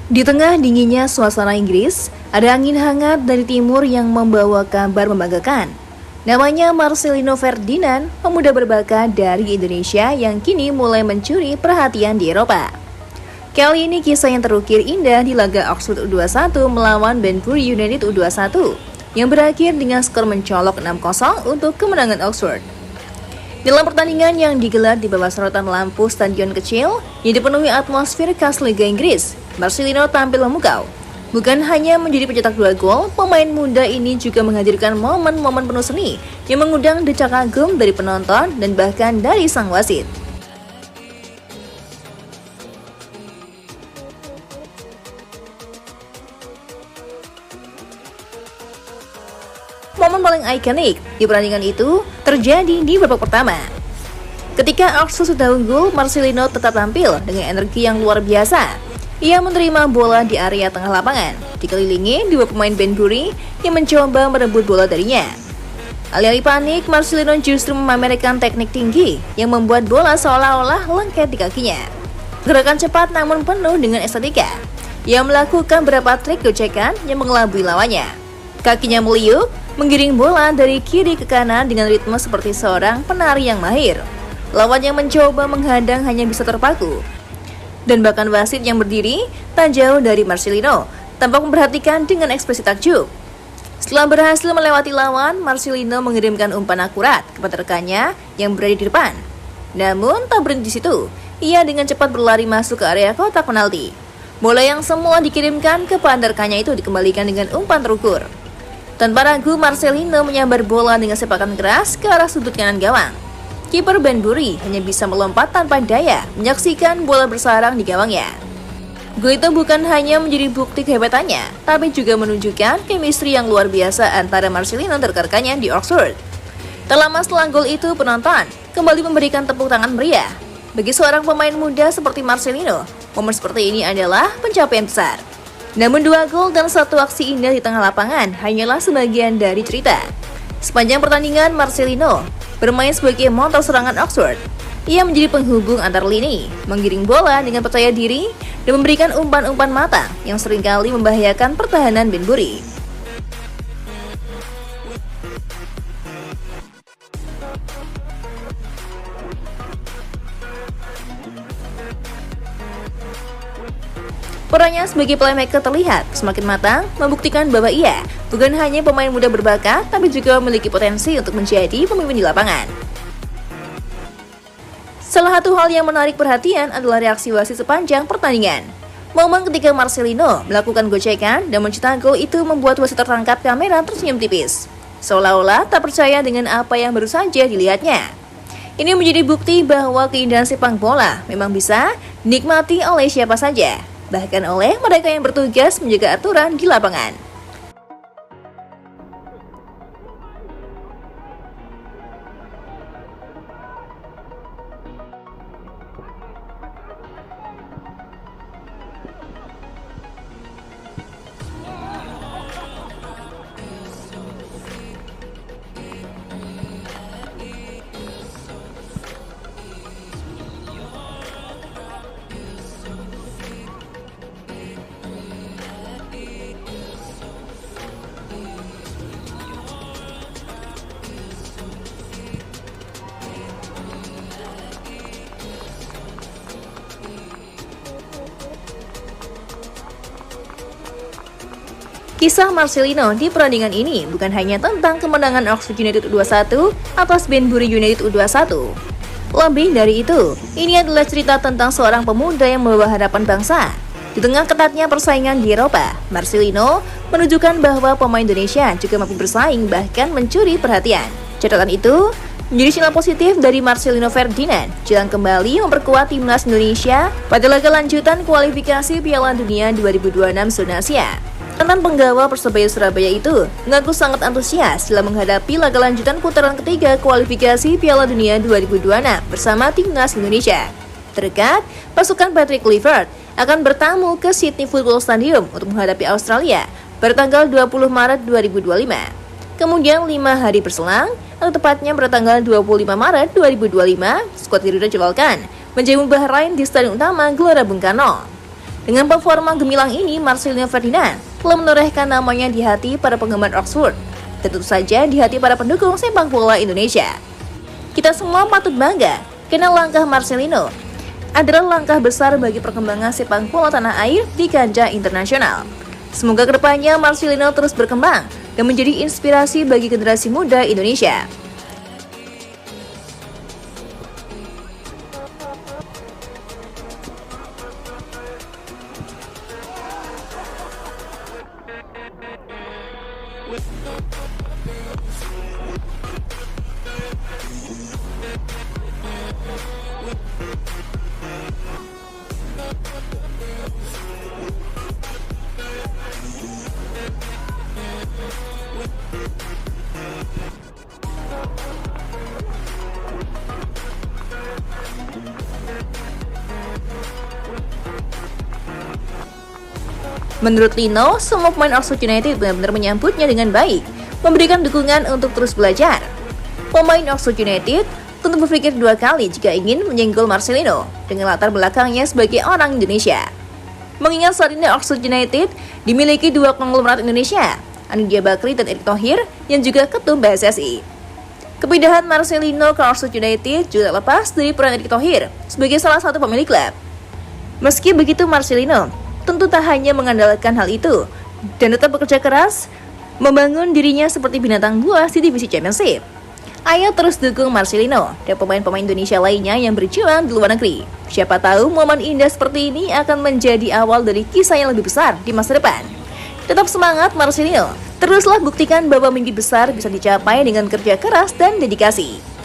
Di tengah dinginnya suasana Inggris, ada angin hangat dari timur yang membawa kabar membanggakan. Namanya Marcelino Ferdinand, pemuda berbakat dari Indonesia yang kini mulai mencuri perhatian di Eropa. Kali ini kisah yang terukir indah di laga Oxford U21 melawan Banbury United U21 yang berakhir dengan skor mencolok 6-0 untuk kemenangan Oxford. Dalam pertandingan yang digelar di bawah sorotan lampu stadion kecil yang dipenuhi atmosfer khas Liga Inggris, Marcelino tampil memukau. Bukan hanya menjadi pencetak 2 gol, pemain muda ini juga menghadirkan momen-momen penuh seni yang mengundang decak kagum dari penonton dan bahkan dari sang wasit. Momen paling ikonik di pertandingan itu terjadi di babak pertama. Ketika Oxford sudah unggul, Marcelino tetap tampil dengan energi yang luar biasa. Ia menerima bola di area tengah lapangan, dikelilingi dua pemain Banbury yang mencoba merebut bola darinya. Alih-alih panik, Marcelino justru memamerkan teknik tinggi yang membuat bola seolah-olah lengket di kakinya. Gerakan cepat namun penuh dengan estetika. Ia melakukan beberapa trik gocekan yang mengelabui lawannya. Kakinya meliuk, menggiring bola dari kiri ke kanan dengan ritme seperti seorang penari yang mahir. Lawan yang mencoba menghadang hanya bisa terpaku. Dan bahkan wasit yang berdiri tak jauh dari Marcelino tampak memperhatikan dengan ekspresi takjub. Setelah berhasil melewati lawan, Marcelino mengirimkan umpan akurat kepada rekannya yang berada di depan. Namun tak berhenti di situ, ia dengan cepat berlari masuk ke area kotak penalti. Bola yang semula dikirimkan kepada rekannya itu dikembalikan dengan umpan terukur. Tanpa ragu, Marcelino menyambar bola dengan sepakan keras ke arah sudut kanan gawang. Kiper Banbury hanya bisa melompat tanpa daya menyaksikan bola bersarang di gawangnya. Gol itu bukan hanya menjadi bukti kehebatannya, tapi juga menunjukkan chemistry yang luar biasa antara Marcelino dan rekannya di Oxford. Tak lama setelah gol itu, penonton kembali memberikan tepuk tangan meriah. Bagi seorang pemain muda seperti Marcelino, momen seperti ini adalah pencapaian besar. Namun 2 gol dan 1 aksi indah di tengah lapangan hanyalah sebagian dari cerita. Sepanjang pertandingan, Marcelino bermain sebagai motor serangan Oxford. Ia menjadi penghubung antar lini, menggiring bola dengan percaya diri, dan memberikan umpan-umpan matang yang seringkali membahayakan pertahanan Banbury. Perannya sebagai playmaker terlihat semakin matang, membuktikan bahwa ia bukan hanya pemain muda berbakat, tapi juga memiliki potensi untuk menjadi pemimpin di lapangan. Salah satu hal yang menarik perhatian adalah reaksi wasit sepanjang pertandingan. Momen ketika Marcelino melakukan gocekan dan mencetak gol itu membuat wasit tertangkap kamera tersenyum tipis, seolah-olah tak percaya dengan apa yang baru saja dilihatnya. Ini menjadi bukti bahwa keindahan sepak bola memang bisa dinikmati oleh siapa saja, bahkan oleh mereka yang bertugas menjaga aturan di lapangan. Kisah Marcelino di pertandingan ini bukan hanya tentang kemenangan Oxford United U21 atas Banbury United U21. Lebih dari itu, ini adalah cerita tentang seorang pemuda yang membawa harapan bangsa. Di tengah ketatnya persaingan di Eropa, Marcelino menunjukkan bahwa pemain Indonesia juga mampu bersaing bahkan mencuri perhatian. Catatan itu menjadi sinyal positif dari Marcelino Ferdinand jelang kembali memperkuat timnas Indonesia pada laga lanjutan kualifikasi Piala Dunia 2026 zona Asia. Mantan penggawa Persebaya Surabaya itu mengaku sangat antusias dalam menghadapi laga lanjutan putaran ketiga kualifikasi Piala Dunia 2026 bersama timnas Indonesia. Terdekat, pasukan Patrick Kluivert akan bertamu ke Sydney Football Stadium untuk menghadapi Australia pada tanggal 20 Maret 2025. Kemudian 5 hari berselang, atau tepatnya pada tanggal 25 Maret 2025, skuad Garuda dijadwalkan menjamu Bahrain di Stadion Utama Gelora Bung Karno. Dengan performa gemilang ini, Marcelino Ferdinand telah menorehkan namanya di hati para penggemar Oxford, dan tentu saja di hati para pendukung sepak bola Indonesia. Kita semua patut bangga karena langkah Marcelino adalah langkah besar bagi perkembangan sepak bola tanah air di kancah internasional. Semoga kedepannya Marcelino terus berkembang dan menjadi inspirasi bagi generasi muda Indonesia. Menurut Lino, semua pemain Oxford United benar-benar menyambutnya dengan baik, memberikan dukungan untuk terus belajar. Pemain Oxford United tentu berpikir dua kali jika ingin menyenggol Marcelino dengan latar belakangnya sebagai orang Indonesia. Mengingat saat ini Oxford United dimiliki dua konglomerat Indonesia, Anindya Bakri dan Erick Thohir yang juga ketum PSSI. Kepindahan Marcelino ke Oxford United juga lepas dari peran Erick Thohir sebagai salah satu pemilik klub. Meski begitu, Marcelino tentu tak hanya mengandalkan hal itu dan tetap bekerja keras membangun dirinya seperti binatang buas di divisi Championship. Ayo terus dukung Marcelino dan pemain-pemain Indonesia lainnya yang berjuang di luar negeri. Siapa tahu momen indah seperti ini akan menjadi awal dari kisah yang lebih besar di masa depan. Tetap semangat Marcelino, teruslah buktikan bahwa mimpi besar bisa dicapai dengan kerja keras dan dedikasi.